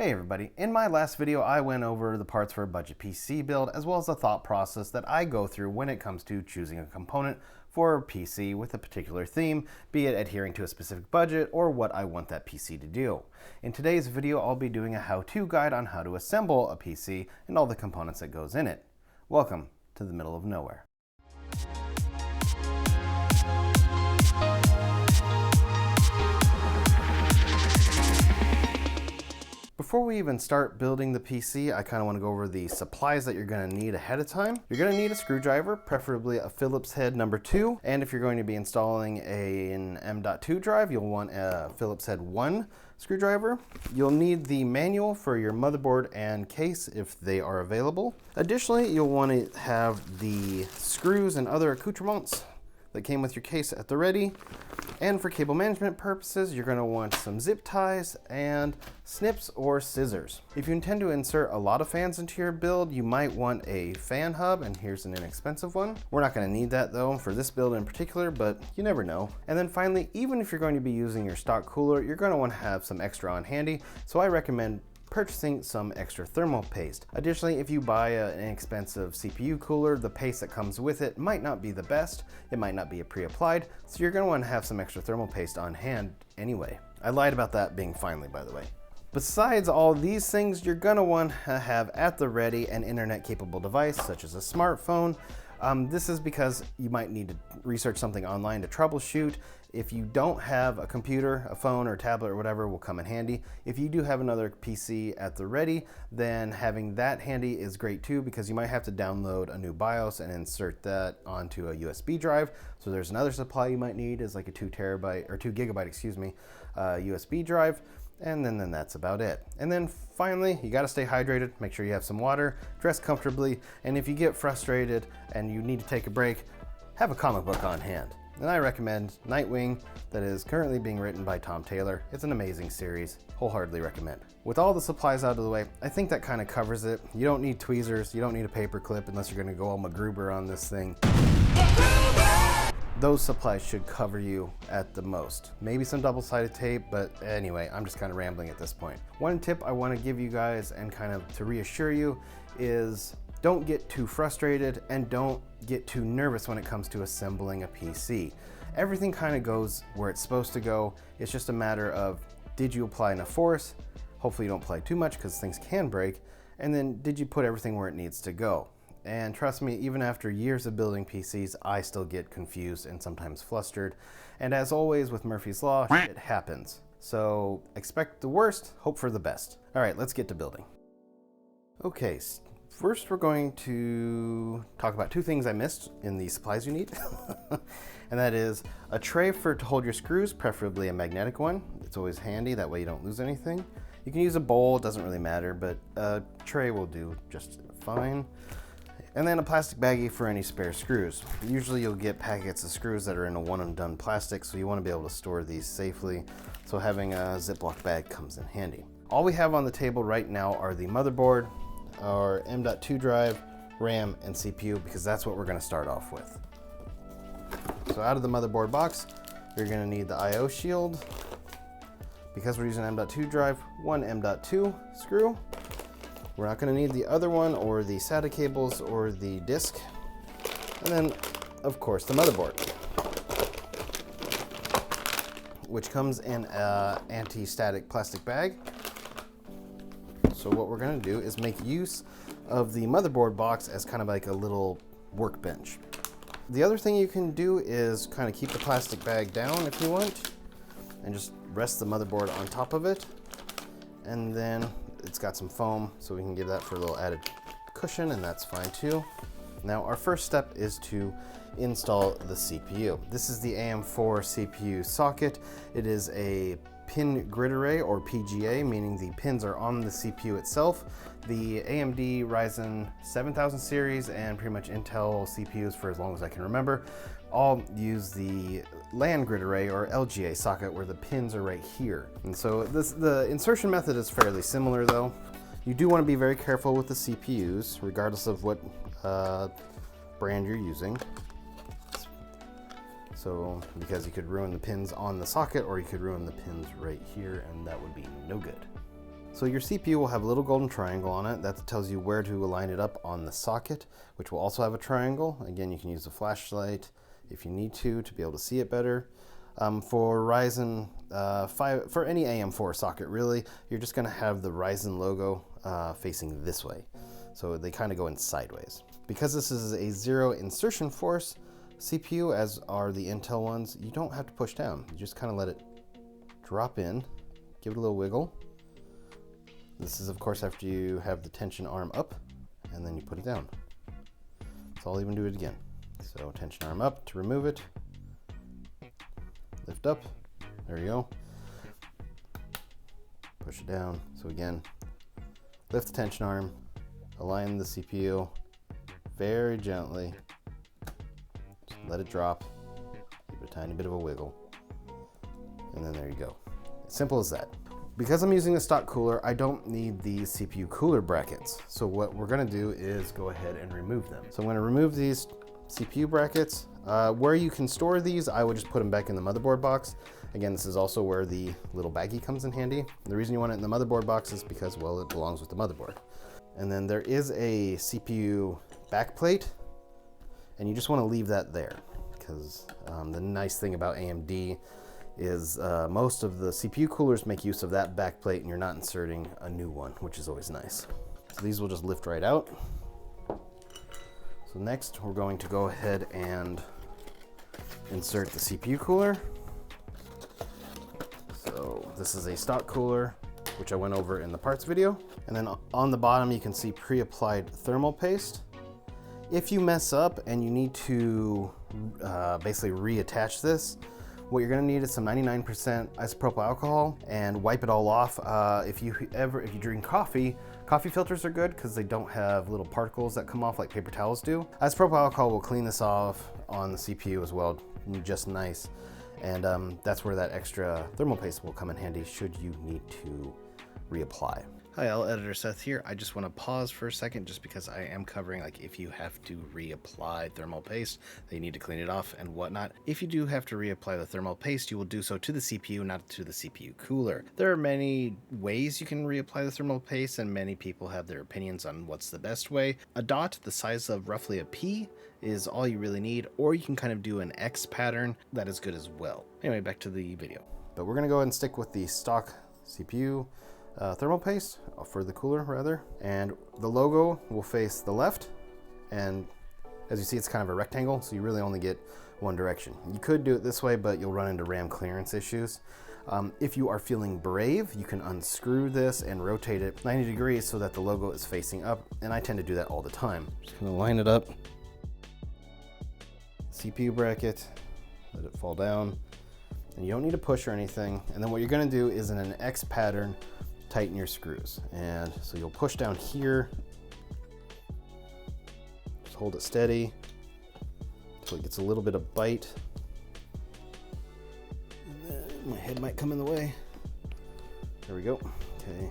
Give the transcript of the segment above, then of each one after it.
Hey everybody, in my last video I went over the parts for a budget PC build as well as the thought process that I go through when it comes to choosing a component for a PC with a particular theme, be it adhering to a specific budget or what I want that PC to do. In today's video I'll be doing a how-to guide on how to assemble a PC and all the components that goes in it. Welcome to the middle of nowhere. Before we even start building the PC, I kind of want to go over the supplies that you're going to need ahead of time. You're going to need a screwdriver, preferably a Phillips head #2. And if you're going to be installing an M.2 drive, you'll want a Phillips head 1 screwdriver. You'll need the manual for your motherboard and case if they are available. Additionally, you'll want to have the screws and other accoutrements that came with your case at the ready. And for cable management purposes, you're going to want some zip ties and snips or scissors. If you intend to insert a lot of fans into your build, you might want a fan hub, and here's an inexpensive one. We're not going to need that though for this build in particular, but you never know. And then finally, even if you're going to be using your stock cooler, you're going to want to have some extra on handy, so I recommend purchasing some extra thermal paste. Additionally, if you buy an inexpensive CPU cooler, the paste that comes with it might not be the best. It might not be pre-applied, so you're going to want to have some extra thermal paste on hand anyway. I lied about that being finally, by the way. Besides all these things, you're going to want to have at the ready an internet-capable device, such as a smartphone. This is because you might need to research something online to troubleshoot. If you don't have a computer, a phone or tablet or whatever will come in handy. If you do have another PC at the ready, then having that handy is great too, because you might have to download a new BIOS and insert that onto a USB drive. So there's another supply you might need, is like a 2 gigabyte, excuse me, USB drive. And then that's about it. And then finally, you gotta stay hydrated, make sure you have some water, dress comfortably, and if you get frustrated and you need to take a break, have a comic book on hand. And I recommend Nightwing, that is currently being written by Tom Taylor. It's an amazing series, wholeheartedly recommend. With all the supplies out of the way, I think that kind of covers it. You don't need tweezers, you don't need a paper clip unless you're gonna go all MacGruber on this thing. Those supplies should cover you at the most. Maybe some double-sided tape, but anyway, I'm just kind of rambling at this point. One tip I want to give you guys, and kind of to reassure you, is don't get too frustrated and don't get too nervous when it comes to assembling a PC. Everything kind of goes where it's supposed to go. It's just a matter of, did you apply enough force? Hopefully you don't apply too much because things can break. And then did you put everything where it needs to go? And trust me, even after years of building PCs, I still get confused and sometimes flustered. And as always with Murphy's Law, it happens. So expect the worst, hope for the best. All right, let's get to building. Okay, first we're going to talk about two things I missed in the supplies you need. And that is a tray to hold your screws, preferably a magnetic one. It's always handy, that way you don't lose anything. You can use a bowl, it doesn't really matter, but a tray will do just fine. And then a plastic baggie for any spare screws. Usually you'll get packets of screws that are in a one-and-done plastic, so you want to be able to store these safely, so having a Ziploc bag comes in handy. All we have on the table right now are the motherboard, our M.2 drive, RAM, and CPU, because that's what we're going to start off with. So out of the motherboard box, you're going to need the I/O shield. Because we're using an M.2 drive, one M.2 screw. We're not going to need the other one, or the SATA cables, or the disk. And then, of course, the motherboard, which comes in an anti-static plastic bag. So what we're going to do is make use of the motherboard box as kind of like a little workbench. The other thing you can do is kind of keep the plastic bag down if you want, and just rest the motherboard on top of it. And then it's got some foam, so we can give that for a little added cushion, and that's fine too. Now our first step is to install the CPU. This is the AM4 CPU socket. It is a pin grid array, or PGA, meaning the pins are on the CPU itself. The AMD Ryzen 7000 series and pretty much Intel CPUs for as long as I can remember all use the LAN grid array, or LGA socket, where the pins are right here. And so the insertion method is fairly similar though. You do want to be very careful with the CPUs, regardless of what brand you're using. So, because you could ruin the pins on the socket, or you could ruin the pins right here, and that would be no good. So your CPU will have a little golden triangle on it. That tells you where to align it up on the socket, which will also have a triangle. Again, you can use a flashlight if you need to be able to see it better. For Ryzen 5, for any AM4 socket really, you're just gonna have the Ryzen logo facing this way. So they kind of go in sideways. Because this is a zero insertion force CPU, as are the Intel ones, you don't have to push down. You just kind of let it drop in, give it a little wiggle. This is of course after you have the tension arm up, and then you put it down. So I'll even do it again. So tension arm up to remove it. Lift up, there you go. Push it down. So again, lift the tension arm, align the CPU very gently, just let it drop, give it a tiny bit of a wiggle, and then there you go. Simple as that. Because I'm using a stock cooler, I don't need these CPU cooler brackets. So what we're gonna do is go ahead and remove them. So I'm gonna remove these CPU brackets. Where you can store these, I would just put them back in the motherboard box. Again, this is also where the little baggie comes in handy. The reason you want it in the motherboard box is because, well, it belongs with the motherboard. And then there is a CPU backplate, and you just wanna leave that there, because the nice thing about AMD is most of the CPU coolers make use of that backplate, and you're not inserting a new one, which is always nice. So these will just lift right out. So next we're going to go ahead and insert the CPU cooler. So this is a stock cooler, which I went over in the parts video. And then on the bottom you can see pre-applied thermal paste. If you mess up and you need to basically reattach this, what you're gonna need is some 99% isopropyl alcohol and wipe it all off. If you drink coffee, coffee filters are good because they don't have little particles that come off like paper towels do. Isopropyl alcohol will clean this off on the CPU as well, just nice. And that's where that extra thermal paste will come in handy should you need to reapply. Hi all, Editor Seth here. I just want to pause for a second just because I am covering like if you have to reapply thermal paste, that you need to clean it off and whatnot. If you do have to reapply the thermal paste, you will do so to the CPU, not to the CPU cooler. There are many ways you can reapply the thermal paste, and many people have their opinions on what's the best way. A dot the size of roughly a pea is all you really need, or you can kind of do an X pattern. That is good as well. Anyway, back to the video. But we're going to go ahead and stick with the stock CPU thermal paste for the cooler rather, and the logo will face the left, and as you see it's kind of a rectangle, so you really only get one direction. You could do it this way, but you'll run into RAM clearance issues. If you are feeling brave, you can unscrew this and rotate it 90 degrees so that the logo is facing up, and I tend to do that all the time. Just gonna line it up, CPU bracket, let it fall down, and you don't need to push or anything. And then what you're gonna do is in an X pattern, tighten your screws. And so you'll push down here, just hold it steady until it gets a little bit of bite. And then my head might come in the way. There we go. Okay.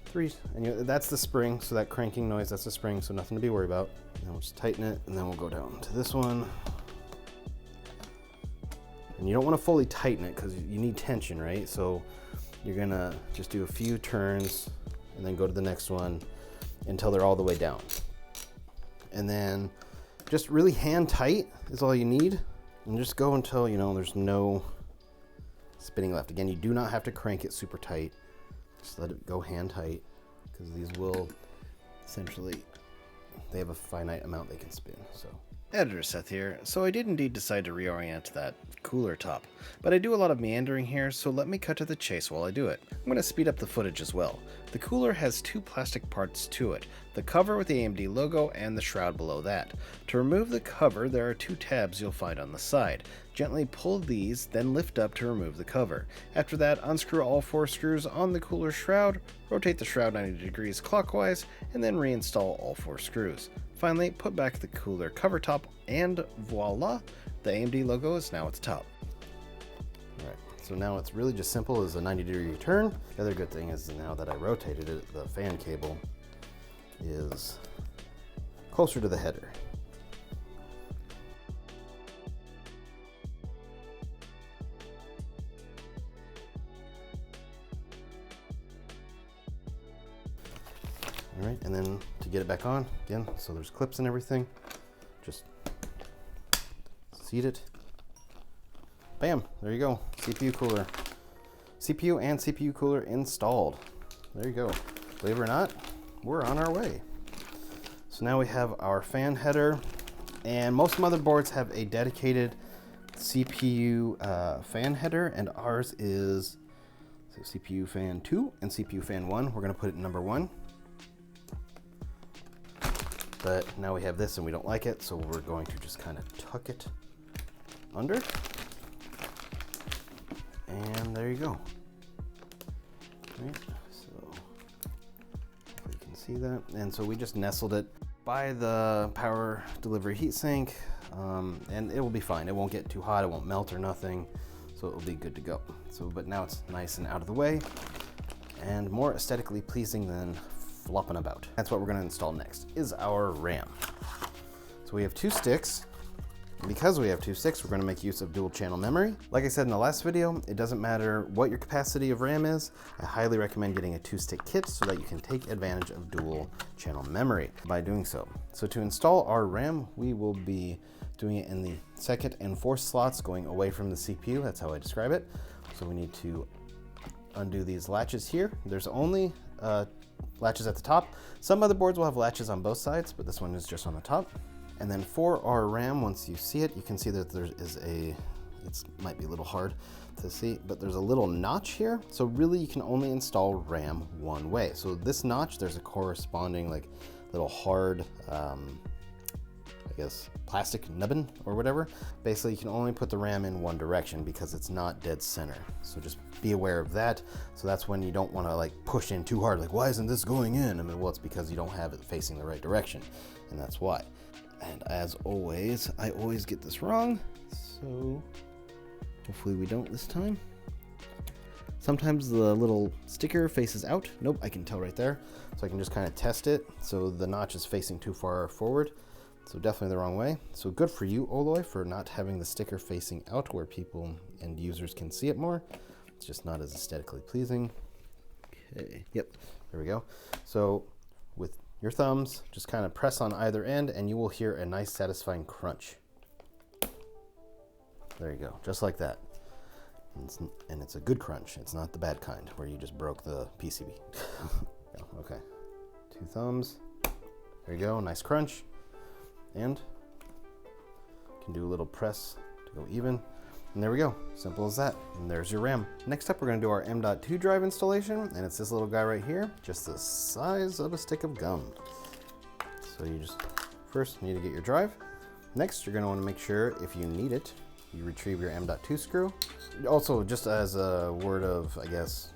Three, and that's the spring, so that cranking noise, that's the spring, so nothing to be worried about. And then we'll just tighten it, and then we'll go down to this one. And you don't want to fully tighten it because you need tension, right? So you're gonna just do a few turns and then go to the next one until they're all the way down. And then just really hand tight is all you need, and just go until, you know, there's no spinning left. Again, you do not have to crank it super tight. Just let it go hand tight, because these will essentially, they have a finite amount they can spin. So Editor Seth here. So I did indeed decide to reorient that cooler top, but I do a lot of meandering here, so let me cut to the chase while I do it. I'm going to speed up the footage as well. The cooler has two plastic parts to it, the cover with the AMD logo and the shroud below that. To remove the cover, there are two tabs you'll find on the side. Gently pull these, then lift up to remove the cover. After that, unscrew all 4 screws on the cooler shroud, rotate the shroud 90 degrees clockwise, and then reinstall all 4 screws. Finally, put back the cooler cover top, and voila, the AMD logo is now at the top. Alright, so now it's really just simple as a 90-degree turn. The other good thing is now that I rotated it, the fan cable is closer to the header. All right, and then to get it back on, again, so there's clips and everything, just seat it. Bam, there you go, CPU cooler. CPU and CPU cooler installed. There you go. Believe it or not, we're on our way. So now we have our fan header, and most motherboards have a dedicated CPU fan header, and ours is CPU fan 2 and CPU fan 1. We're gonna put it in number 1. But now we have this and we don't like it, so we're going to just kind of tuck it under. And there you go. Right, so you can see that. And so we just nestled it by the power delivery heatsink, and it will be fine. It won't get too hot, it won't melt or nothing, so it will be good to go. So, but now it's nice and out of the way, and more aesthetically pleasing than flopping about. That's what we're going to install next, is our RAM. So we have 2 sticks. Because we have 2 sticks, we're going to make use of dual channel memory. Like I said in the last video, it doesn't matter what your capacity of RAM is. I highly recommend getting a 2-stick kit so that you can take advantage of dual channel memory by doing so. So to install our RAM, we will be doing it in the 2nd and 4th slots going away from the CPU. That's how I describe it. So we need to undo these latches here. There's only latches at the top. Some motherboards will have latches on both sides, but this one is just on the top. And then for our RAM, once you see it, you can see that there is it might be a little hard to see, but there's a little notch here. So really you can only install RAM one way. So this notch, there's a corresponding like little hard, I guess, plastic nubbin or whatever. Basically you can only put the RAM in one direction because it's not dead center. So just be aware of that. So that's when you don't want to like push in too hard, like why isn't this going in? I mean, well, it's because you don't have it facing the right direction, and that's why. And as always, I always get this wrong, so hopefully we don't this time. Sometimes the little sticker faces out. Nope, I can tell right there. So I can just kind of test it. So the notch is facing too far forward. So definitely the wrong way. So good for you, Oloy, for not having the sticker facing out where people and users can see it more. It's just not as aesthetically pleasing. Okay, yep, there we go. So with your thumbs, just kind of press on either end and you will hear a nice satisfying crunch. There you go, just like that. And it's a good crunch. It's not the bad kind where you just broke the PCB. Okay, 2 thumbs. There you go, nice crunch. And you can do a little press to go even. And there we go, simple as that. And there's your RAM. Next up, we're gonna do our M.2 Drive installation, and it's this little guy right here, just the size of a stick of gum. So you just first need to get your drive. Next, you're gonna wanna make sure, if you need it, you retrieve your M.2 screw. Also, just as a word of, I guess,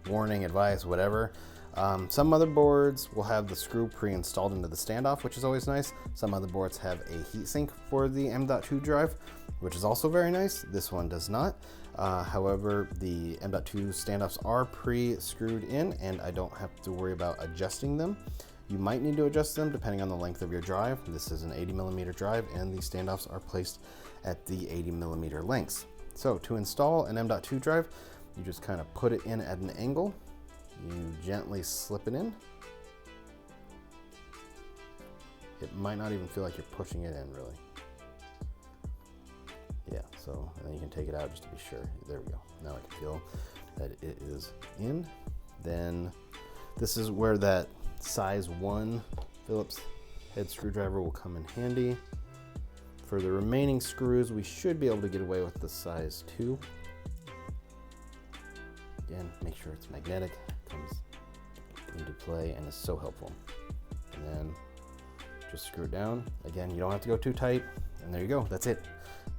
warning, advice, whatever, some motherboards will have the screw pre-installed into the standoff, which is always nice. Some motherboards have a heatsink for the M.2 drive, which is also very nice. This one does not. However, the M.2 standoffs are pre-screwed in, and I don't have to worry about adjusting them. You might need to adjust them depending on the length of your drive. This is an 80mm drive, and these standoffs are placed at the 80mm lengths. So to install an M.2 drive, you just kind of put it in at an angle. You gently slip it in. It might not even feel like you're pushing it in, really. Yeah, so and then you can take it out just to be sure. There we go. Now I can feel that it is in. Then this is where that size 1 Phillips head screwdriver will come in handy. For the remaining screws, we should be able to get away with the size 2. Again, make sure it's magnetic. Comes into play and is so helpful. And then just screw it down. Again, you don't have to go too tight. And there you go, that's it.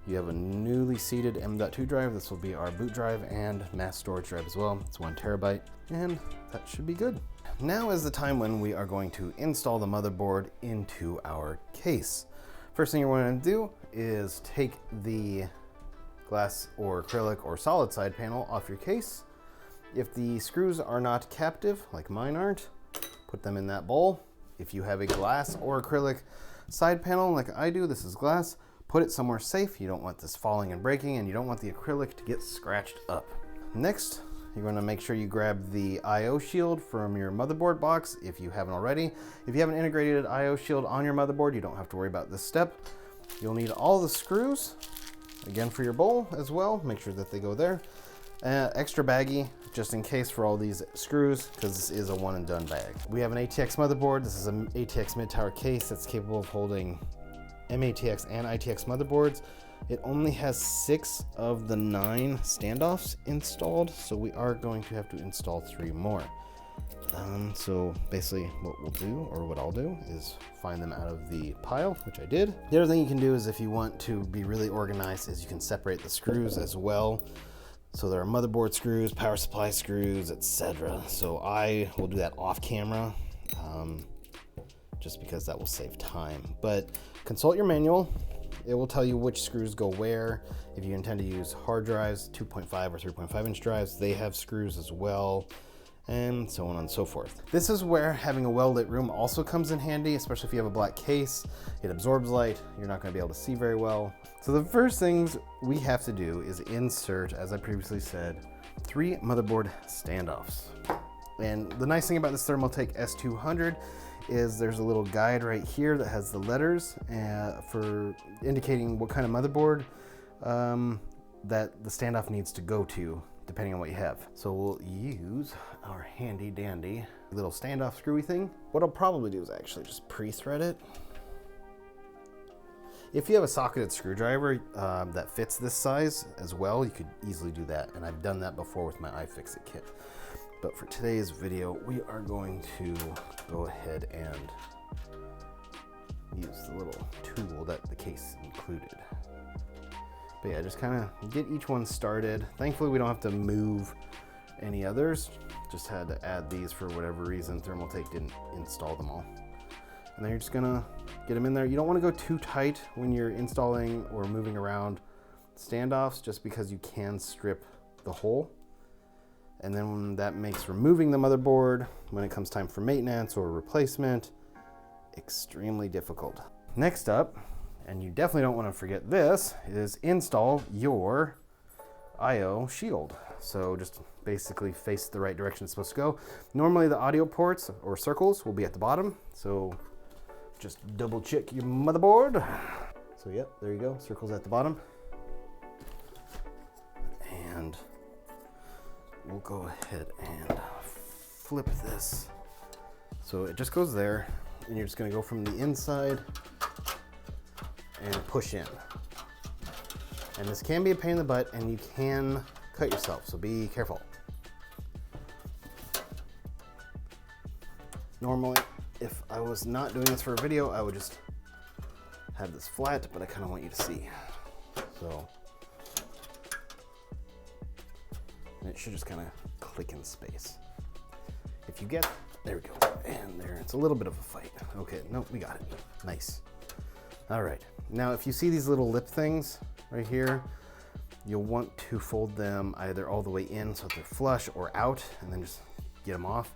You have a newly seated M.2 drive. This will be our boot drive and mass storage drive as well. It's 1 terabyte, and that should be good. Now is the time when we are going to install the motherboard into our case. First thing you're going to do is take the glass or acrylic or solid side panel off your case. If the screws are not captive, like mine aren't, put them in that bowl. If you have a glass or acrylic side panel like I do, this is glass, put it somewhere safe. You don't want this falling and breaking, and you don't want the acrylic to get scratched up. Next, you're going to make sure you grab the I/O shield from your motherboard box if you haven't already. If you have an integrated I/O shield on your motherboard, you don't have to worry about this step. You'll need all the screws, again for your bowl as well. Make sure that they go there. Extra baggie, just in case for all these screws, because this is a one and done bag. We have an ATX motherboard. This is an ATX mid-tower case that's capable of holding M.ATX and ITX motherboards. It only has 6 of the 9 standoffs installed, so we are going to have to install 3 more. So basically what we'll do, or what I'll do, is find them out of the pile, which I did. The other thing you can do is, if you want to be really organized, is you can separate the screws as well. So there are motherboard screws, power supply screws, etc. So I will do that off camera, just because that will save time. But consult your manual. It will tell you which screws go where. If you intend to use hard drives, 2.5 or 3.5 inch drives, they have screws as well, and so on and so forth. This is where having a well-lit room also comes in handy, especially if you have a black case. It absorbs light, you're not going to be able to see very well. So the first things we have to do is insert, as I previously said, 3 motherboard standoffs. And the nice thing about this Thermaltake S200 is there's a little guide right here that has the letters for indicating what kind of motherboard that the standoff needs to go to, depending on what you have. So we'll use our handy dandy little standoff screwy thing. What I'll probably do is actually just pre-thread it. If you have a socketed screwdriver that fits this size as well, you could easily do that. And I've done that before with my iFixit kit. But for today's video, we are going to go ahead and use the little tool that the case included. But yeah, just kind of get each one started. Thankfully, we don't have to move any others. Just had to add these for whatever reason. Thermaltake didn't install them all. And then you're just gonna get them in there. You don't want to go too tight when you're installing or moving around standoffs, just because you can strip the hole. And then that makes removing the motherboard when it comes time for maintenance or replacement extremely difficult. Next up, and you definitely don't want to forget this, is install your I/O shield. So just basically face the right direction it's supposed to go. Normally the audio ports or circles will be at the bottom, so just double check your motherboard. So yep, there you go, circles at the bottom. And we'll go ahead and flip this. So it just goes there, and you're just gonna go from the inside and push in. And this can be a pain in the butt, and you can cut yourself, so be careful. Normally, if I was not doing this for a video, I would just have this flat, but I kind of want you to see. So, and it should just kind of click in space. If you get, there we go, and there, it's a little bit of a fight. Okay, no, we got it, nice. All right, now if you see these little lip things right here, you'll want to fold them either all the way in so that they're flush or out, and then just get them off.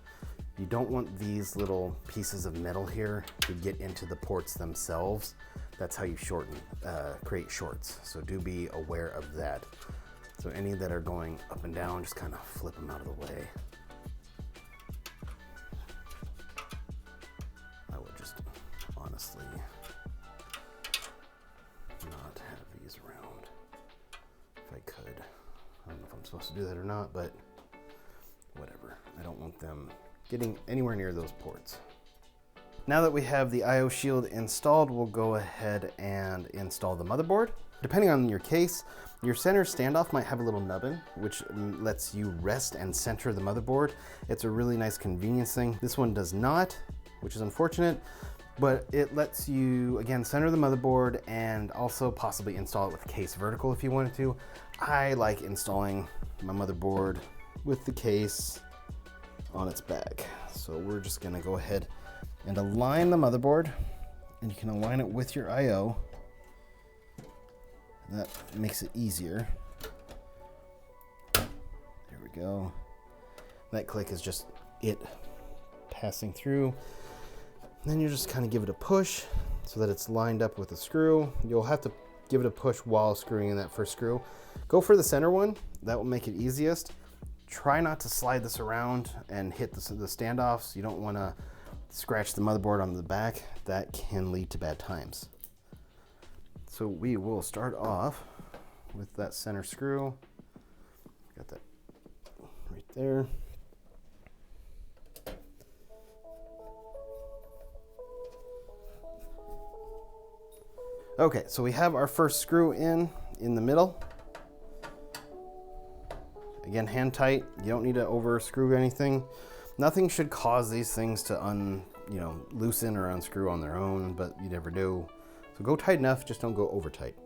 You don't want these little pieces of metal here to get into the ports themselves. That's how you create shorts. So do be aware of that. So any that are going up and down, just kind of flip them out of the way. I would just honestly not have these around if I could. I don't know if I'm supposed to do that or not, but whatever. I don't want them getting anywhere near those ports. Now that we have the I/O shield installed, we'll go ahead and install the motherboard. Depending on your case, your center standoff might have a little nubbin, which lets you rest and center the motherboard. It's a really nice convenience thing. This one does not, which is unfortunate, but it lets you, again, center the motherboard and also possibly install it with case vertical if you wanted to. I like installing my motherboard with the case on its back. So we're just gonna go ahead and align the motherboard, and you can align it with your I/O. That makes it easier. There we go. That click is just it passing through. And then you just kind of give it a push so that it's lined up with the screw. You'll have to give it a push while screwing in that first screw. Go for the center one, that will make it easiest. Try not to slide this around and hit the standoffs. You don't want to scratch the motherboard on the back. That can lead to bad times. So we will start off with that center screw. Got that right there. Okay, so we have our first screw in the middle. Again, hand tight. You don't need to over screw anything. Nothing should cause these things to loosen or unscrew on their own, but you never do. So go tight enough, just don't go over tight.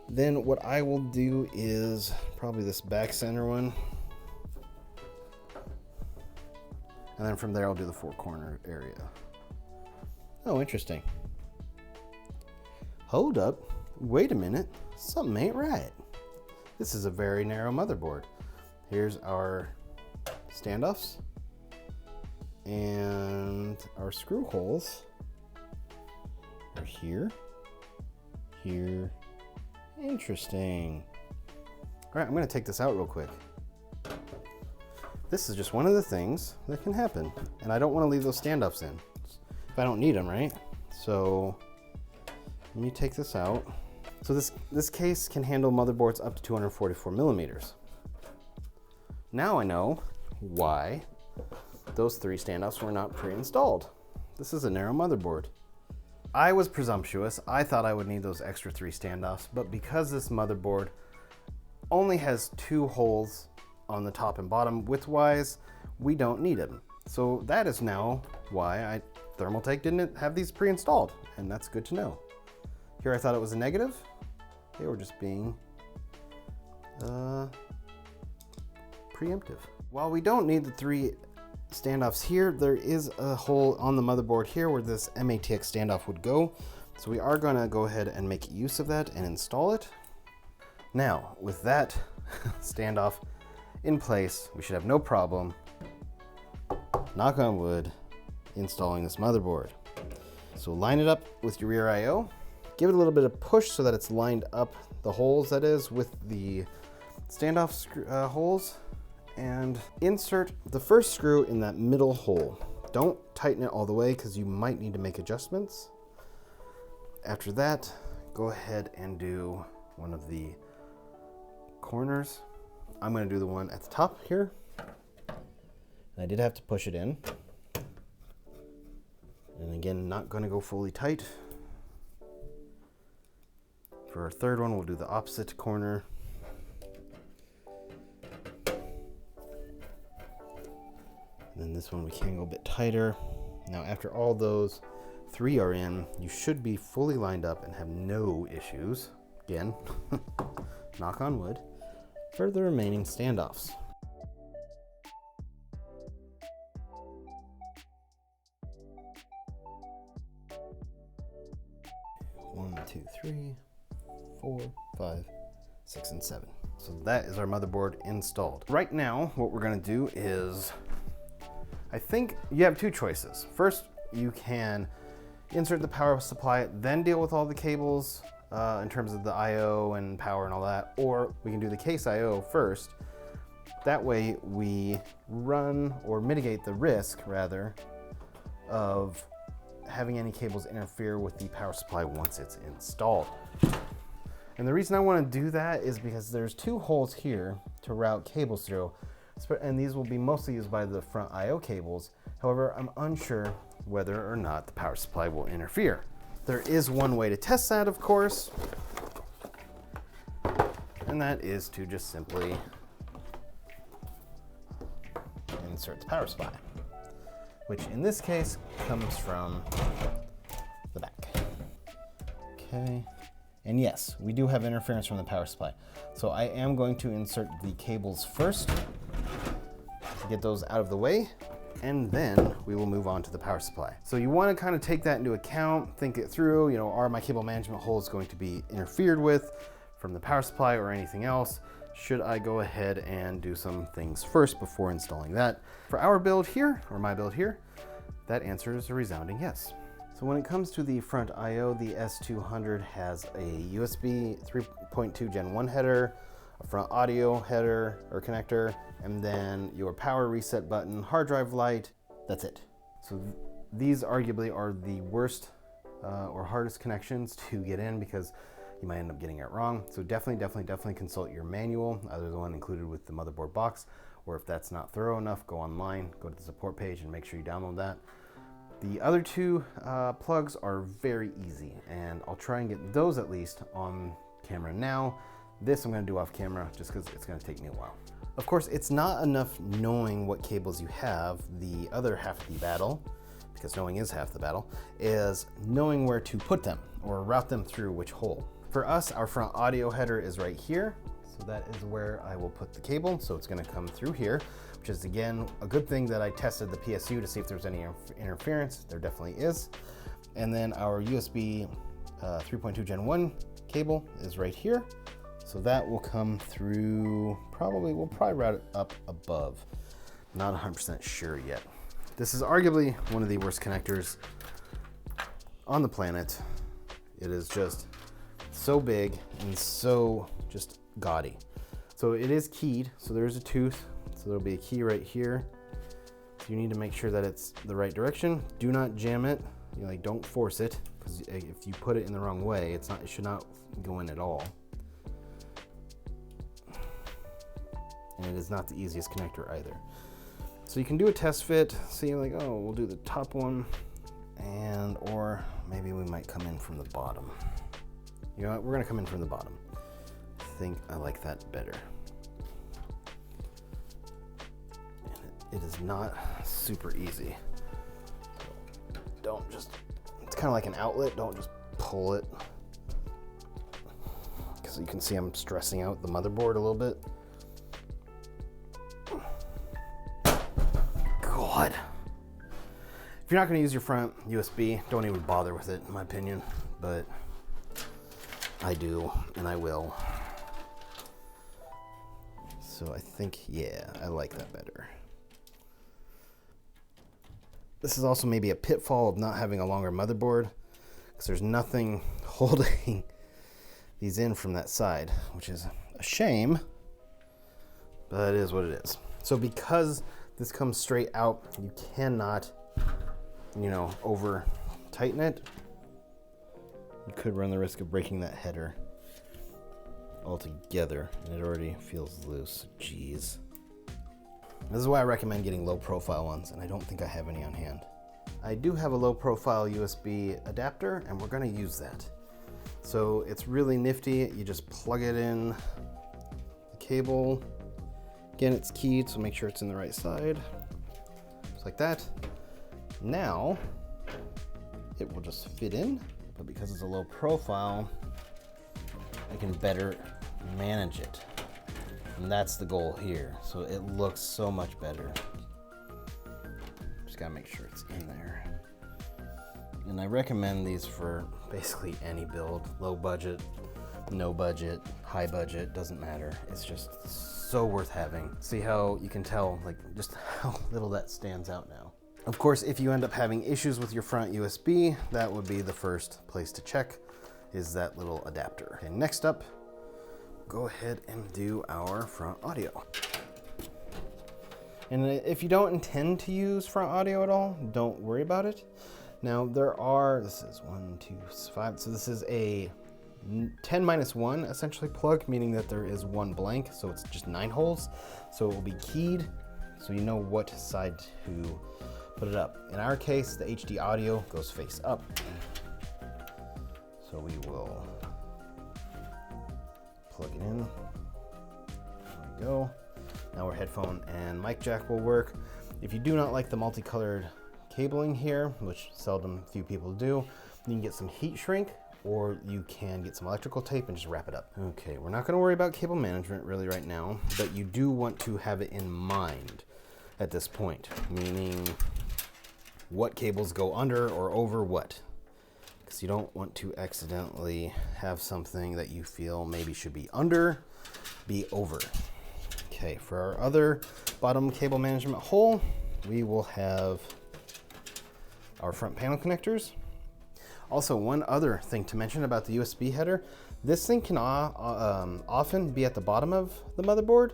Then what I will do is probably this back center one. And then from there I'll do the four corner area. Oh, interesting. Hold up, wait a minute, something ain't right. This is a very narrow motherboard. Here's our standoffs and our screw holes are here, here. Interesting. All right, I'm gonna take this out real quick. This is just one of the things that can happen, and I don't wanna leave those standoffs in if I don't need them, right? So let me take this out. So this case can handle motherboards up to 244 millimeters. Now I know why those three standoffs were not pre-installed. This is a narrow motherboard. I was presumptuous. I thought I would need those extra three standoffs, but because this motherboard only has two holes on the top and bottom width-wise, we don't need them. So that is now why Thermaltake didn't have these pre-installed, and that's good to know. Here I thought it was a negative. They were just being preemptive. While we don't need the three standoffs here, there is a hole on the motherboard here where this M.2 standoff would go. So we are gonna go ahead and make use of that and install it. Now, with that standoff in place, we should have no problem, knock on wood, installing this motherboard. So line it up with your rear I/O. Give it a little bit of push so that it's lined up, the holes that is, with the standoff holes, and insert the first screw in that middle hole. Don't tighten it all the way because you might need to make adjustments. After that, go ahead and do one of the corners. I'm going to do the one at the top here. And I did have to push it in. And again, not going to go fully tight. For our third one, we'll do the opposite corner. And then this one we can go a bit tighter. Now after all those three are in, you should be fully lined up and have no issues. Again, knock on wood, for the remaining standoffs. One, two, three, 4, 5, 6, and 7. So that is our motherboard installed. Right now, what we're gonna do is, I think you have two choices. First, you can insert the power supply, then deal with all the cables in terms of the I/O and power and all that, or we can do the case I/O first. That way we run or mitigate the risk, rather, of having any cables interfere with the power supply once it's installed. And the reason I want to do that is because there's two holes here to route cables through, and these will be mostly used by the front I/O cables. However, I'm unsure whether or not the power supply will interfere. There is one way to test that, of course, and that is to just simply insert the power supply, which in this case comes from the back. Okay. And yes, we do have interference from the power supply. So I am going to insert the cables first to get those out of the way, and then we will move on to the power supply. So you want to kind of take that into account, think it through, are my cable management holes going to be interfered with from the power supply or anything else? Should I go ahead and do some things first before installing that? For our build here, or my build here, that answer is a resounding yes. So when it comes to the front I/O, the S200 has a USB 3.2 Gen 1 header, a front audio header or connector, and then your power reset button, hard drive light. That's it. So these arguably are the worst or hardest connections to get in because you might end up getting it wrong. So definitely consult your manual, either the one included with the motherboard box, or if that's not thorough enough, go online, go to the support page and make sure you download that. The other two plugs are very easy, and I'll try and get those at least on camera now. This I'm gonna do off camera just because it's gonna take me a while. Of course, it's not enough knowing what cables you have. The other half of the battle, because knowing is half the battle, is knowing where to put them or route them through which hole. For us, our front audio header is right here. So that is where I will put the cable. So it's gonna come through here, which is again, a good thing that I tested the PSU to see if there's any interference. There definitely is. And then our USB 3.2 Gen 1 cable is right here. So that will come through, we'll probably route it up above. Not 100% sure yet. This is arguably one of the worst connectors on the planet. It is just so big and so just gaudy. So it is keyed, so there's a tooth. So there'll be a key right here. So you need to make sure that it's the right direction. Do not jam it, don't force it, because if you put it in the wrong way, it should not go in at all. And it is not the easiest connector either. So you can do a test fit, see oh, we'll do the top one, or maybe we might come in from the bottom. You know what, we're gonna come in from the bottom. I think I like that better. And it is not super easy. So don't just, it's kind of like an outlet, don't just pull it. Because you can see I'm stressing out the motherboard a little bit. God. If you're not going to use your front USB, don't even bother with it, in my opinion. But I do, and I will. So I think, yeah, I like that better. This is also maybe a pitfall of not having a longer motherboard, because there's nothing holding these in from that side, which is a shame, but it is what it is. So because this comes straight out, you cannot, over tighten it. You could run the risk of breaking that header altogether, and it already feels loose. Jeez. This is why I recommend getting low profile ones, and I don't think I have any on hand. I do have a low profile USB adapter, and we're gonna use that. So it's really nifty. You just plug it in the cable. Again, it's keyed, so make sure it's in the right side. Just like that. Now, it will just fit in, but because it's a low profile, I can better manage it. And that's the goal here. So it looks so much better. Just gotta make sure it's in there. And I recommend these for basically any build. Low budget, no budget, high budget, doesn't matter. It's just so worth having. See how you can tell just how little that stands out now. Of course, if you end up having issues with your front USB, that would be the first place to check, is that little adapter. Okay, next up, go ahead and do our front audio. And if you don't intend to use front audio at all, don't worry about it. Now this is 1, 2, 5. So this is a 10-1 essentially plug, meaning that there is one blank. So it's just 9 holes. So it will be keyed, so you know what side to put it up. In our case, the HD audio goes face up. So we will plug it in. There we go. Now our headphone and mic jack will work. If you do not like the multicolored cabling here, which few people do, you can get some heat shrink, or you can get some electrical tape and just wrap it up. Okay, we're not gonna worry about cable management really right now, but you do want to have it in mind at this point, meaning what cables go under or over what. Because you don't want to accidentally have something that you feel maybe should be under, be over. Okay, for our other bottom cable management hole, we will have our front panel connectors. Also, one other thing to mention about the USB header, This thing can often be at the bottom of the motherboard,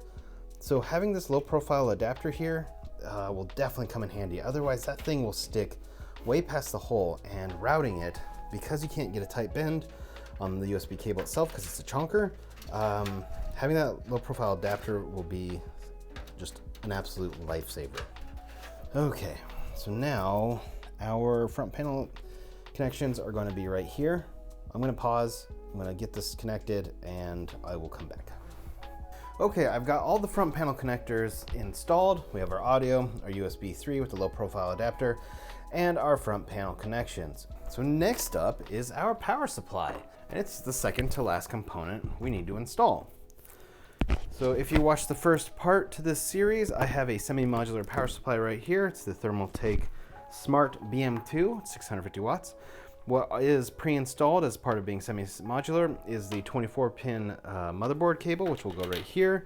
so having this low profile adapter here will definitely come in handy. Otherwise that thing will stick way past the hole, and routing it, because you can't get a tight bend on the USB cable itself because it's a chonker, having that low profile adapter will be just an absolute lifesaver. Okay, so now our front panel connections are going to be right here. I'm going to pause, I'm going to get this connected, and I will come back. Okay, I've got all the front panel connectors installed. We have our audio, our USB 3 with the low profile adapter, and our front panel connections. So next up is our power supply, and it's the second to last component we need to install. So if you watch the first part to this series, I have a semi-modular power supply right here. It's the Thermaltake Smart BM2, 650 watts. What is pre-installed as part of being semi-modular is the 24-pin motherboard cable, which will go right here,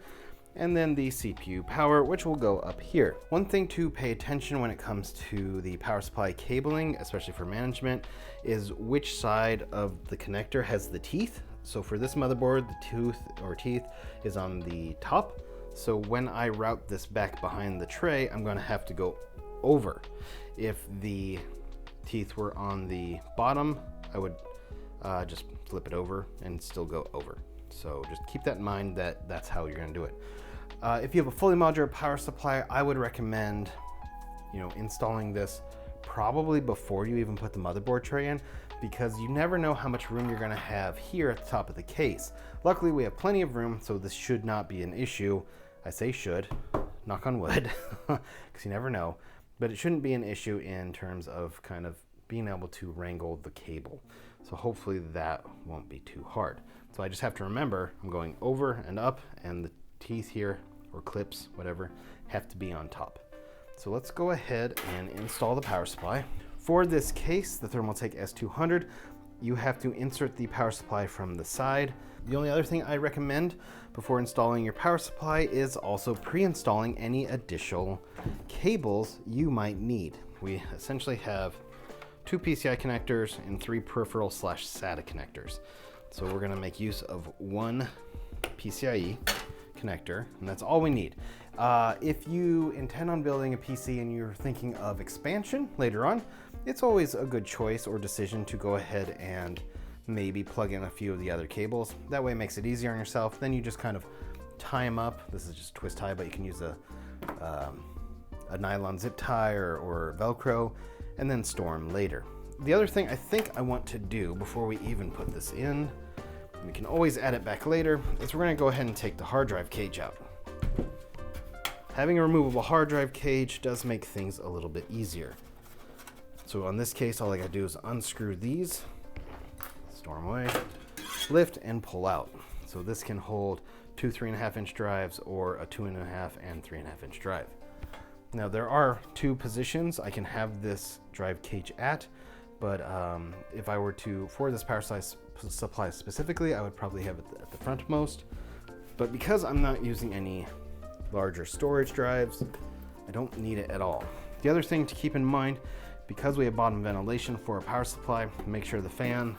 and then the CPU power, which will go up here. One thing to pay attention when it comes to the power supply cabling, especially for management, is which side of the connector has the teeth. So for this motherboard, the teeth is on the top. So when I route this back behind the tray, I'm going to have to go over. If the teeth were on the bottom, I would just flip it over and still go over. So just keep that in mind, that that's how you're going to do it. If you have a fully modular power supply, I would recommend, installing this probably before you even put the motherboard tray in, because you never know how much room you're going to have here at the top of the case. Luckily, we have plenty of room, so this should not be an issue. I say should, knock on wood, because you never know. But it shouldn't be an issue in terms of kind of being able to wrangle the cable. So hopefully that won't be too hard. So I just have to remember I'm going over and up, and the teeth here, or clips, whatever, have to be on top. So let's go ahead and install the power supply. For this case, the Thermaltake S200, you have to insert the power supply from the side. The only other thing I recommend before installing your power supply is also pre-installing any additional cables you might need. We essentially have 2 PCI connectors and 3 peripheral / SATA connectors. So we're going to make use of 1 PCIe connector, and that's all we need. If you intend on building a PC and you're thinking of expansion later on, it's always a good choice or decision to go ahead and maybe plug in a few of the other cables. That way it makes it easier on yourself. Then you just kind of tie them up. This is just twist tie, but you can use a nylon zip tie or Velcro, and then store them later. The other thing I think I want to do before we even put this in, we can always add it back later, is we're going to go ahead and take the hard drive cage out. Having a removable hard drive cage does make things a little bit easier. So on this case, all I gotta do is unscrew these, store them away, lift and pull out. So this can hold 2 3.5-inch drives, or a 2.5 and 3.5-inch drive. Now there are 2 positions I can have this drive cage at, but if I were to, for this power supply specifically, I would probably have it at the frontmost. But because I'm not using any larger storage drives, I don't need it at all. The other thing to keep in mind, because we have bottom ventilation for a power supply, make sure the fan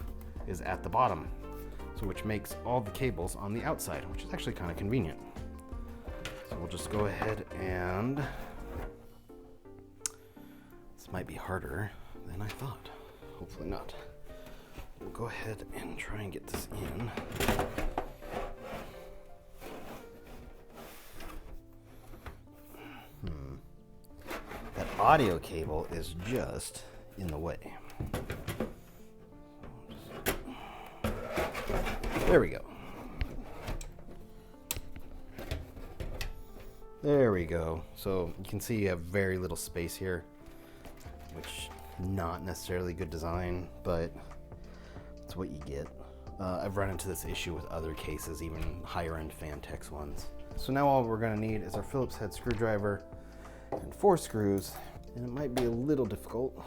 is at the bottom, so which makes all the cables on the outside, which is actually kind of convenient. So we'll just go ahead and, this might be harder than I thought. Hopefully not. We'll go ahead and try and get this in. That audio cable is just in the way. There we go. There we go. So you can see you have very little space here, which not necessarily good design, but it's what you get. I've run into this issue with other cases, even higher end Fantex ones. So now all we're gonna need is our Phillips head screwdriver and 4 screws, and it might be a little difficult,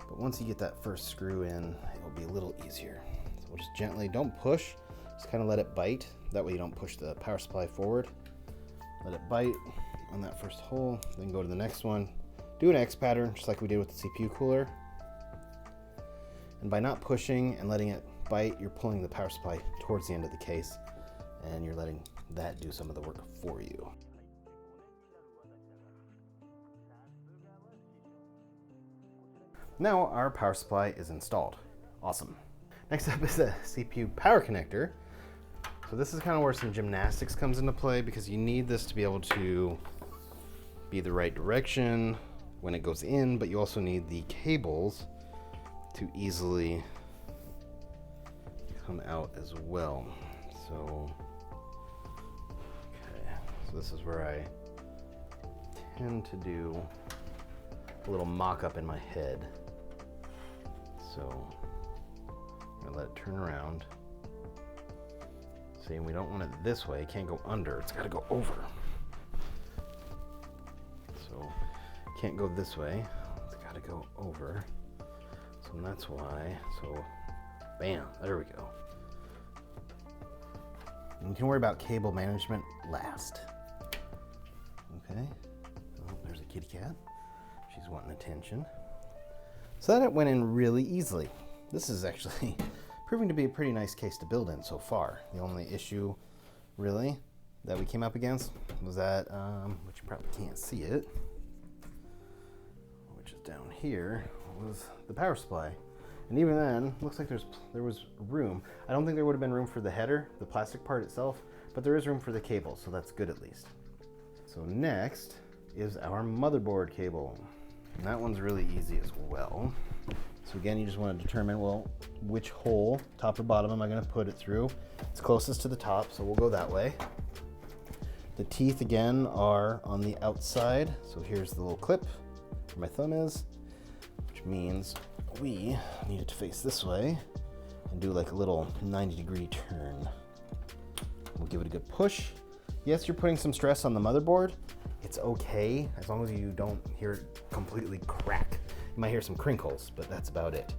but once you get that first screw in, it will be a little easier. So we'll just gently, don't push, just kind of let it bite. That way you don't push the power supply forward. Let it bite on that first hole, then go to the next one. Do an X pattern, just like we did with the CPU cooler. And by not pushing and letting it bite, you're pulling the power supply towards the end of the case, and you're letting that do some of the work for you. Now our power supply is installed. Awesome. Next up is the CPU power connector. So this is kind of where some gymnastics comes into play, because you need this to be able to be the right direction when it goes in, but you also need the cables to easily come out as well. So, okay, so this is where I tend to do a little mock-up in my head. So I'm gonna let it turn around. See, we don't want it this way. It can't go under, it's gotta go over. So can't go this way, it's gotta go over. So that's why, so bam, there we go. And you can worry about cable management last. Okay, oh, there's a kitty cat. She's wanting attention. So that it went in really easily. This is actually proving to be a pretty nice case to build in so far. The only issue really that we came up against was that, which you probably can't see it, which is down here, was the power supply. And even then, looks like there was room. I don't think there would have been room for the header, the plastic part itself, but there is room for the cable, so that's good at least. So next is our motherboard cable. And that one's really easy as well. So again, you just want to determine, well, which hole, top or bottom, am I going to put it through? It's closest to the top, so we'll go that way. The teeth, again, are on the outside. So here's the little clip where my thumb is, which means we need it to face this way and do like a little 90-degree turn. We'll give it a good push. Yes, you're putting some stress on the motherboard. It's okay, as long as you don't hear it completely crack. You might hear some crinkles, but that's about it.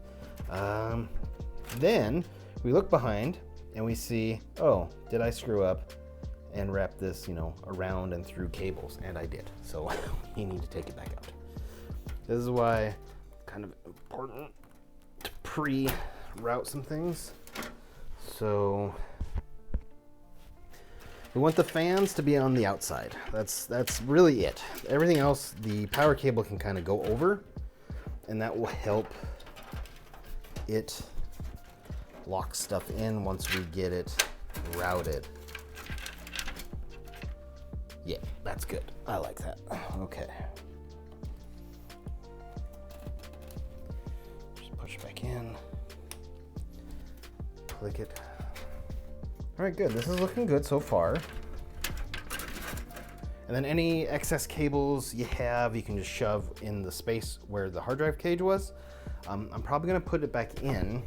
Then we look behind and we see, oh, did I screw up and wrap this, around and through cables? And I did, so you need to take it back out. This is why it's kind of important to pre-route some things. So we want the fans to be on the outside. That's really it. Everything else, the power cable can kind of go over, and that will help it lock stuff in once we get it routed. Yeah, that's good. I like that. Okay. Just push back in. Click it. All right, good. This is looking good so far. And then any excess cables you have, you can just shove in the space where the hard drive cage was. I'm probably gonna put it back in,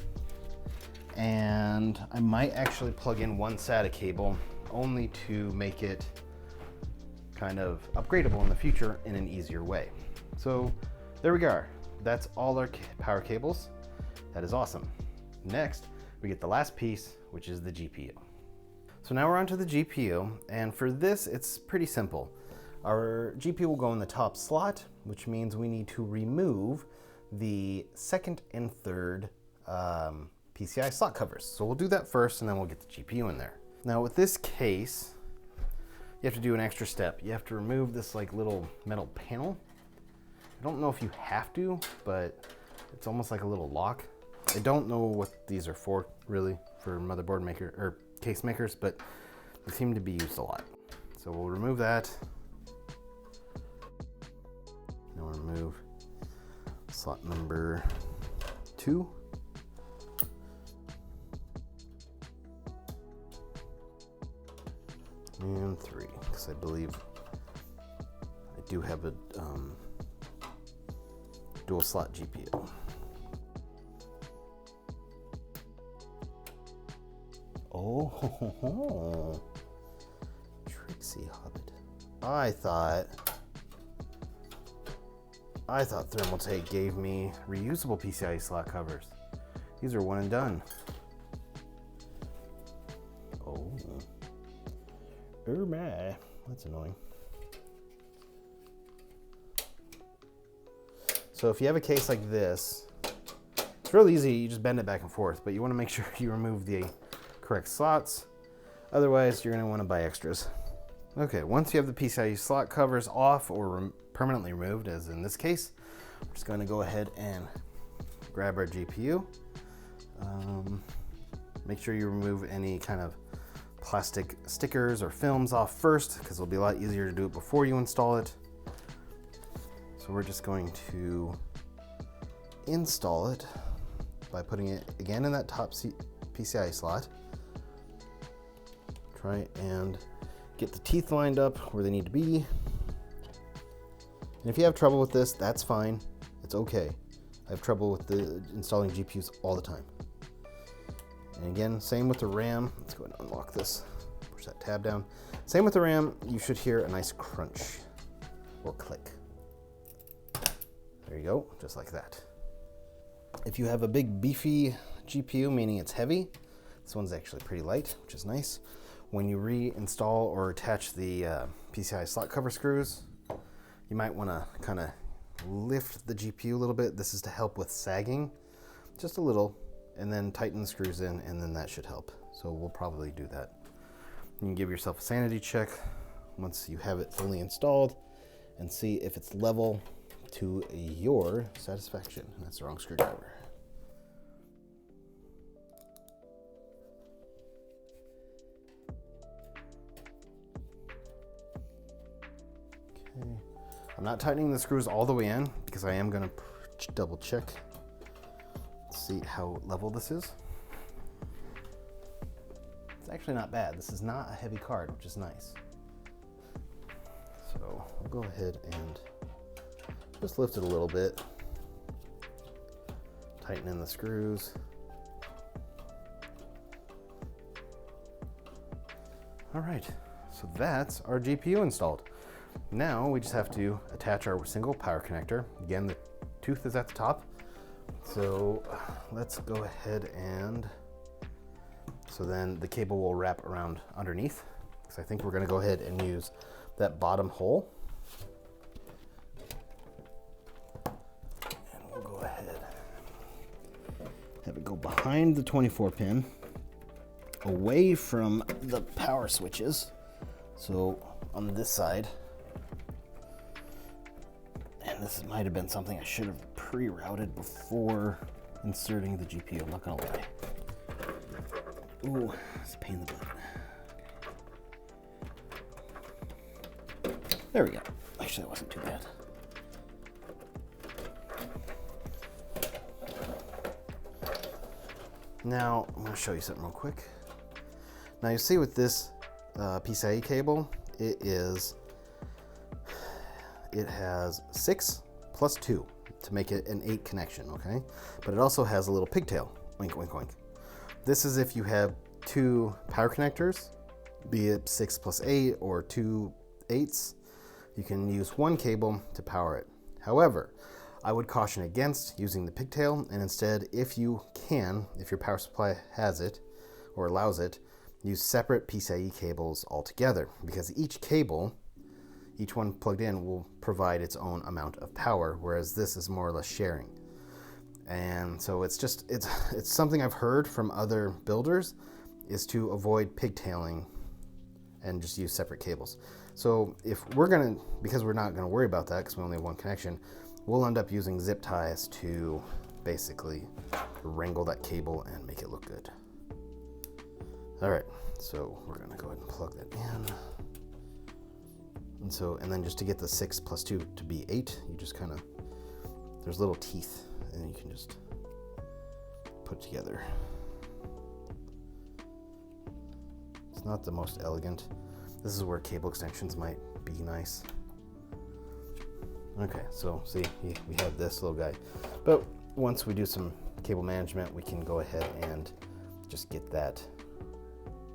and I might actually plug in one SATA cable only to make it kind of upgradable in the future in an easier way. So there we go. That's all our power cables. That is awesome. Next, we get the last piece, which is the GPU. So now we're onto the GPU, and for this, it's pretty simple. Our GPU will go in the top slot, which means we need to remove the second and third PCI slot covers. So we'll do that first, and then we'll get the GPU in there. Now with this case, you have to do an extra step. You have to remove this like little metal panel. I don't know if you have to, but it's almost like a little lock. I don't know what these are for, really, for motherboard maker or case makers, but they seem to be used a lot. So we'll remove that. Now we'll remove slot number 2. And 3, because I believe I do have a dual slot GPU. Oh, Trixie Hobbit. I thought Thermaltake gave me reusable PCIe slot covers. These are one and done. Oh my, that's annoying. So if you have a case like this, It's really easy, you just bend it back and forth, but you want to make sure you remove the correct slots. Otherwise, you're going to want to buy extras. Okay, once you have the PCIe slot covers off or permanently removed, as in this case, we're just going to go ahead and grab our GPU. Make sure you remove any kind of plastic stickers or films off first, because it'll be a lot easier to do it before you install it. So we're just going to install it by putting it again in that top PCIe slot. Try and get the teeth lined up where they need to be. And if you have trouble with this, that's fine. It's okay. I have trouble with installing GPUs all the time. And again, same with the RAM. Let's go ahead and unlock this. Push that tab down. Same with the RAM. You should hear a nice crunch or click. There you go, just like that. If you have a big beefy GPU, meaning it's heavy, this one's actually pretty light, which is nice. When you reinstall or attach the PCI slot cover screws, you might want to kind of lift the GPU a little bit. This is to help with sagging, just a little, and then tighten the screws in, and then that should help. So we'll probably do that. You can give yourself a sanity check once you have it fully installed and see if it's level to your satisfaction. That's the wrong screwdriver. Okay, I'm not tightening the screws all the way in because I am going to double check, see how level this is. It's actually not bad. This is not a heavy card, which is nice. So I'll go ahead and just lift it a little bit, tighten in the screws. All right, so that's our GPU installed. Now we just have to attach our single power connector. Again, the tooth is at the top. So let's go ahead and, so then the cable will wrap around underneath, because I think we're gonna go ahead and use that bottom hole. And we'll go ahead, have it go behind the 24 pin, away from the power switches. So on this side, and this might have been something I should have pre-routed before inserting the GPU, I'm not gonna lie. Ooh, it's a pain in the butt. There we go. Actually, that wasn't too bad. Now, I'm gonna show you something real quick. Now you see with this PCIe cable, it has 6 plus 2 to make it an 8 connection, okay? But it also has a little pigtail, wink, wink, wink. This is if you have 2 power connectors, be it 6 plus 8 or 2 8s, you can use one cable to power it. However, I would caution against using the pigtail, and instead, if you can, if your power supply has it or allows it, use separate PCIe cables altogether, because each cable, each one plugged in, will provide its own amount of power, whereas this is more or less sharing. And so it's something I've heard from other builders, is to avoid pigtailing and just use separate cables. So if we're gonna, because we're not gonna worry about that because we only have one connection, we'll end up using zip ties to basically wrangle that cable and make it look good. All right, so we're gonna go ahead and plug that in. And then just to get the 6 plus 2 to be 8, you just kind of, there's little teeth, and you can just put together. It's not the most elegant. This is where cable extensions might be nice. Okay, so see, we have this little guy. But once we do some cable management, we can go ahead and just get that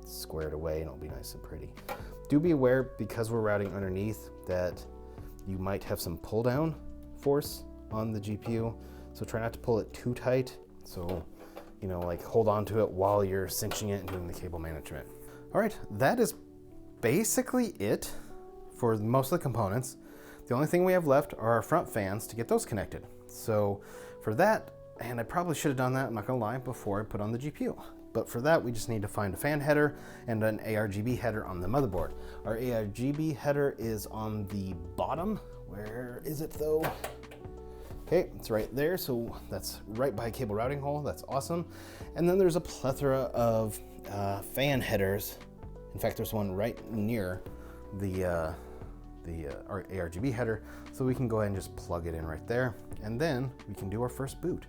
squared away, and it'll be nice and pretty. Do be aware, because we're routing underneath, that you might have some pull down force on the GPU. So try not to pull it too tight. So, you know, like hold on to it while you're cinching it and doing the cable management. All right, that is basically it for most of the components. The only thing we have left are our front fans to get those connected. So for that, And I probably should have done that, I'm not gonna lie, before I put on the GPU. But for that, we just need to find a fan header and an ARGB header on the motherboard. Our ARGB header is on the bottom. Where is it though? Okay, it's right there, so that's right by a cable routing hole. That's awesome. And then there's a plethora of fan headers. In fact, there's one right near the our ARGB header, so we can go ahead and just plug it in right there, and then we can do our first boot.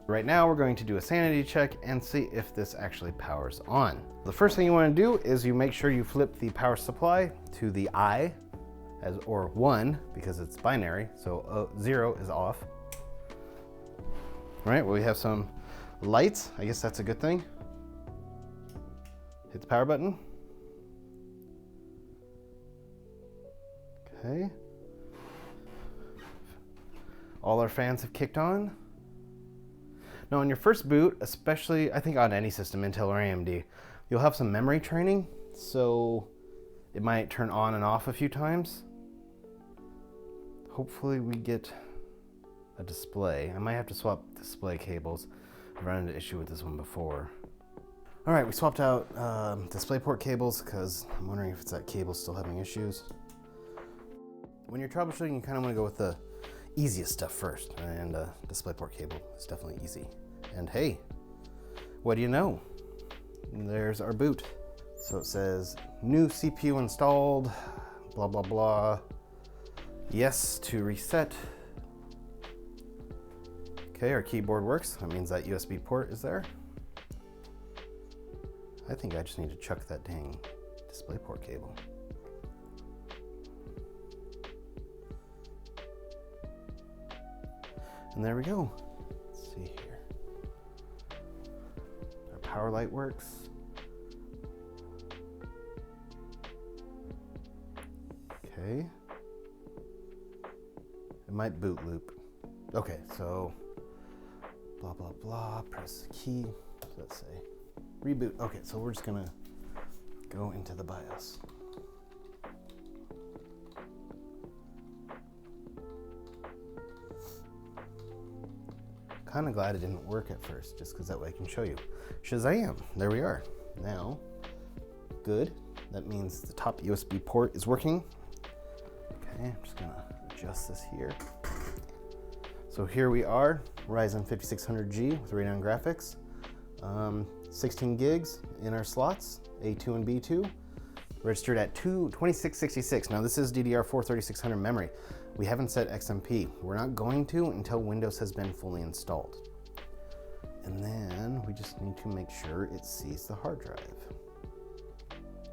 Right now, we're going to do a sanity check and see if this actually powers on. The first thing you want to do is you make sure you flip the power supply to the I, or 1, because it's binary, so 0 is off. All right, well, we have some lights. I guess that's a good thing. Hit the power button. Okay. All our fans have kicked on. Now on your first boot, especially I think on any system, Intel or AMD, you'll have some memory training, so it might turn on and off a few times. Hopefully we get a display. I might have to swap display cables. I've run into issue with this one before. All right, we swapped out DisplayPort cables because I'm wondering if it's that cable still having issues. When you're troubleshooting, you kind of want to go with the easiest stuff first, and DisplayPort cable is definitely easy. And hey, what do you know? There's our boot. So it says new CPU installed, blah, blah, blah. Yes to reset. Okay, our keyboard works. That means that USB port is there. I think I just need to chuck that dang DisplayPort cable. And there we go. Let's see here. Our power light works. Okay. It might boot loop. Okay, so blah, blah, blah, press the key. Let's say reboot. Okay, so we're just gonna go into the BIOS. Kind of glad it didn't work at first, just because that way I can show you. Shazam! There we are. Now, good. That means the top USB port is working. Okay, I'm just gonna adjust this here. So here we are, Ryzen 5600G with Radeon graphics. 16 gigs in our slots, A2 and B2. Registered at 2666. Now this is DDR4 3600 memory. We haven't set XMP. We're not going to until Windows has been fully installed. And then we just need to make sure it sees the hard drive.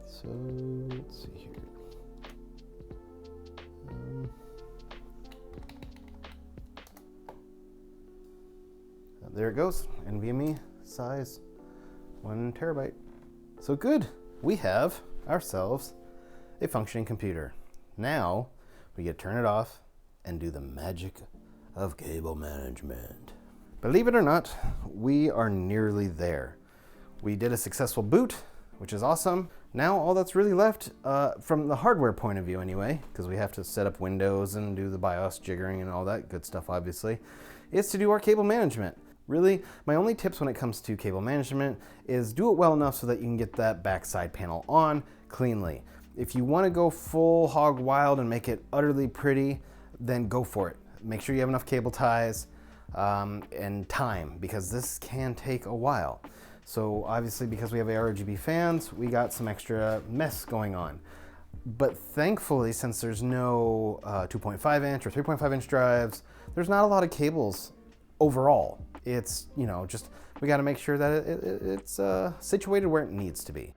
So let's see here. There it goes, NVMe size 1 terabyte. So good, we have ourselves a functioning computer. Now we get to turn it off and do the magic of cable management. Believe it or not, we are nearly there. We did a successful boot, which is awesome. Now all that's really left, from the hardware point of view anyway, because we have to set up Windows and do the BIOS jiggering and all that good stuff obviously, is to do our cable management. Really, my only tips when it comes to cable management is do it well enough so that you can get that backside panel on cleanly. If you want to go full hog wild and make it utterly pretty, then go for it. Make sure you have enough cable ties and time, because this can take a while. So obviously, because we have ARGB fans, we got some extra mess going on. But thankfully, since there's no 2.5 inch or 3.5 inch drives, there's not a lot of cables overall. It's, you know, just, we got to make sure that it's situated where it needs to be.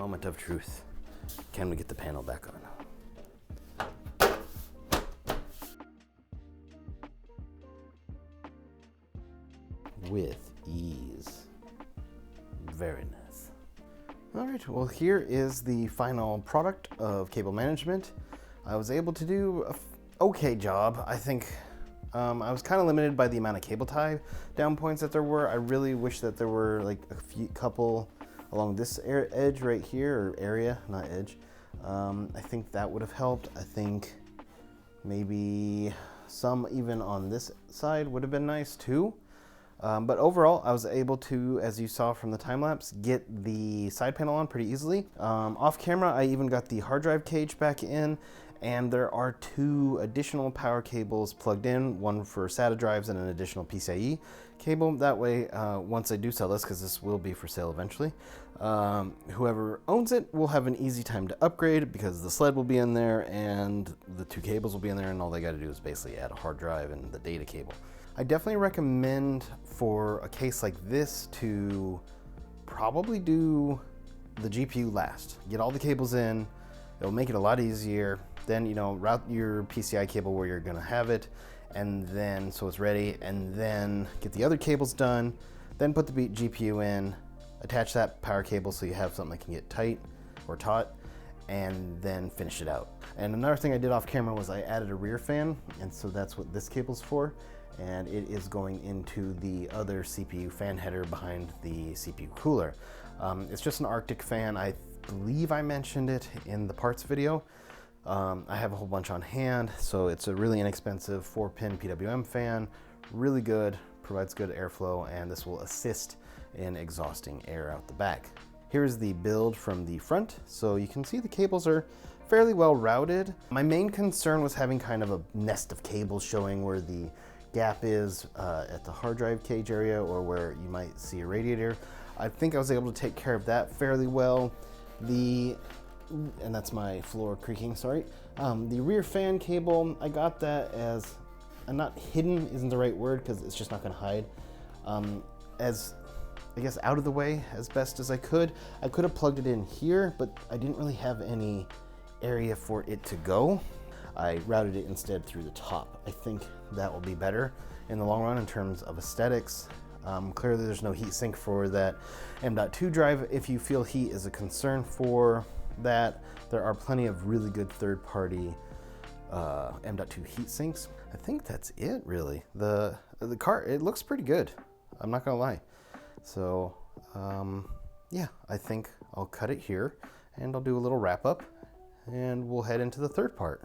moment of truth. Can we get the panel back on? With ease. Very nice. All right, well, here is the final product of cable management. I was able to do an okay job. I think I was kind of limited by the amount of cable tie down points that there were. I really wish that there were like a couple along this edge right here, or area, not edge. I think that would have helped. I think maybe some even on this side would have been nice too. But overall, I was able to, as you saw from the time lapse, get the side panel on pretty easily. Off camera, I even got the hard drive cage back in, and there are 2 additional power cables plugged in, one for SATA drives and an additional PCIe cable. That way, once I do sell this, because this will be for sale eventually, whoever owns it will have an easy time to upgrade, because the sled will be in there and the 2 cables will be in there, and all they got to do is basically add a hard drive and the data cable. I definitely recommend for a case like this to probably do the GPU last. Get all the cables in, it'll make it a lot easier. Then, you know, route your PCI cable where you're gonna have it, and then, so it's ready, and then get the other cables done, then put the GPU in, attach that power cable so you have something that can get tight or taut, and then finish it out. And another thing I did off camera was I added a rear fan, and so that's what this cable's for. And it is going into the other CPU fan header behind the CPU cooler. It's just an Arctic fan. I believe I mentioned it in the parts video. I have a whole bunch on hand, so it's a really inexpensive 4-pin PWM fan, really good, provides good airflow, and this will assist in exhausting air out the back. Here's the build from the front, so you can see the cables are fairly well routed. My main concern was having kind of a nest of cables showing where the gap is at the hard drive cage area, or where you might see a radiator. I think I was able to take care of that fairly well. And that's my floor creaking, sorry. The rear fan cable, I got that as, not hidden isn't the right word because it's just not gonna hide, as I guess out of the way as best as I could. I could have plugged it in here, but I didn't really have any area for it to go. I routed it instead through the top. I think that will be better in the long run in terms of aesthetics. Clearly there's no heat sink for that M.2 drive. If you feel heat is a concern for that, there are plenty of really good third-party M.2 heat sinks. I think that's it really. The car, it looks pretty good. I'm not gonna lie. So yeah, I think I'll cut it here and I'll do a little wrap up and we'll head into the third part.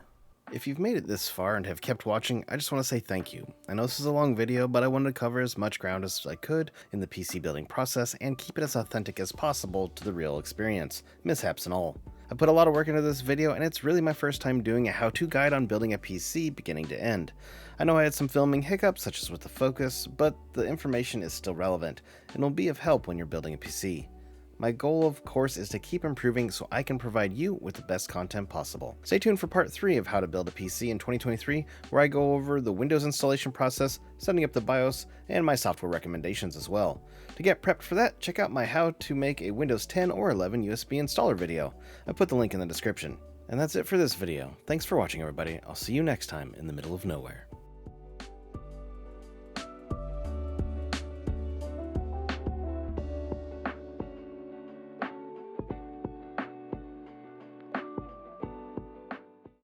If you've made it this far and have kept watching, I just want to say thank you. I know this is a long video, but I wanted to cover as much ground as I could in the PC building process and keep it as authentic as possible to the real experience, mishaps and all. I put a lot of work into this video, and it's really my first time doing a how-to guide on building a PC beginning to end. I know I had some filming hiccups, such as with the focus, but the information is still relevant and will be of help when you're building a PC. My goal, of course, is to keep improving so I can provide you with the best content possible. Stay tuned for part 3 of how to build a PC in 2023, where I go over the Windows installation process, setting up the BIOS, and my software recommendations as well. To get prepped for that, check out my how to make a Windows 10 or 11 USB installer video. I put the link in the description. And that's it for this video. Thanks for watching, everybody. I'll see you next time in the middle of nowhere.